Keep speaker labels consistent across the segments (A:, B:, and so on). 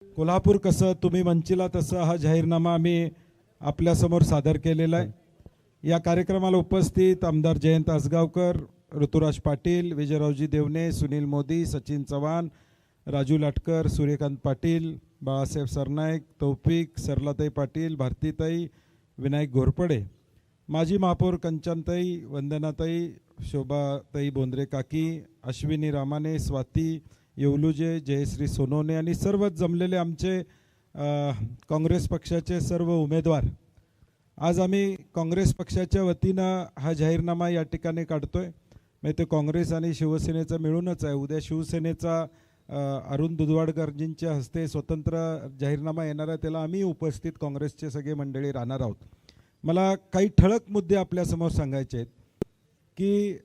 A: कोल्हापूर कसं तुम्ही म्हणचिला तसं हा जाहीरनामा आम्ही आपल्यासमोर सादर केलेला आहे। या कार्यक्रमाला उपस्थित आमदार जयंत आसगावकर, ऋतुराज पाटील, विजयरावजी देवणे, सुनील मोदी, सचिन चव्हाण, राजू लाटकर, सूर्यकांत पाटील, बाळासाहेब सरनाईक, तौफिक, सरलाताई पाटील, भारतीताई, विनायक घोरपडे, माजी महापौर कंचनताई, वंदनाताई, शोभाताई बोंद्रे काकी, अश्विनी रामाने, स्वाती येवलुजे, जयश्री सोनोने आणि सर्वच जमलेले आमचे काँग्रेस पक्षाचे सर्व उमेदवार। आज आम्ही काँग्रेस पक्षाच्या वतीनं हा जाहीरनामा या ठिकाणी काढतोय। म्हणजे ते काँग्रेस आणि शिवसेनेचा मिळूनच आहे। उद्या शिवसेनेचा अरुण दुधवाडकरजींच्या हस्ते स्वतंत्र जाहीरनामा येणार आहे, त्याला आम्ही उपस्थित काँग्रेसचे सगळे मंडळी राहणार आहोत। मला काही ठळक मुद्दे आपल्यासमोर सांगायचे आहेत की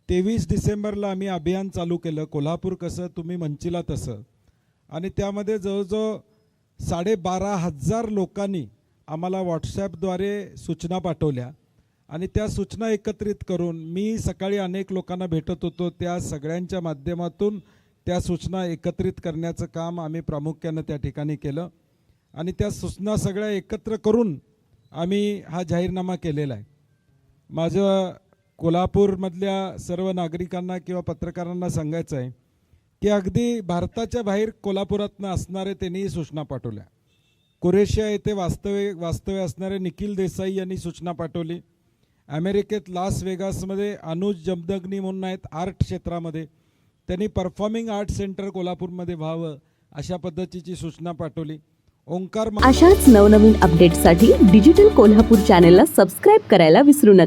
A: 23 डिसेंबरला आम्ही अभियान चालू केलं, कोल्हापूर कसं तुम्ही म्हणचिला तसं, आणि त्यामध्ये जवळजवळ 12,500 लोकांनी आम्हाला व्हॉट्सॲपद्वारे सूचना पाठवल्या आणि त्या सूचना एकत्रित करून मी सकाळी अनेक लोकांना भेटत होतो, त्या सगळ्यांच्या माध्यमातून त्या सूचना एकत्रित करण्याचं काम आम्ही प्रामुख्यानं त्या ठिकाणी केलं आणि त्या सूचना सगळ्या एकत्र करून आम्ही हा जाहीरनामा केलेला आहे। माझं कोल्हापूरमधल्या सर्व नागरिकांना किंवा पत्रकारांना सांगायचं आहे की अगदी भारताच्या बाहेर कोल्हापुरातनं असणारे त्यांनी सूचना पाठवल्या। क्रोएशिया येथे वास्तव्य असणारे निखिल देसाई यांनी सूचना पाठवली। अमेरिकेत लास वेगासमध्ये अनुज जमदग्नी म्हणून आहेत आर्ट क्षेत्रामध्ये, त्यांनी परफॉर्मिंग आर्ट सेंटर कोल्हापूरमध्ये व्हावं अशा पद्धतीची सूचना पाठवली। ओंकार
B: अशाच नवनवीन अपडेट्ससाठी डिजिटल कोल्हापूर चॅनेलला सबस्क्राईब करायला विसरू नका।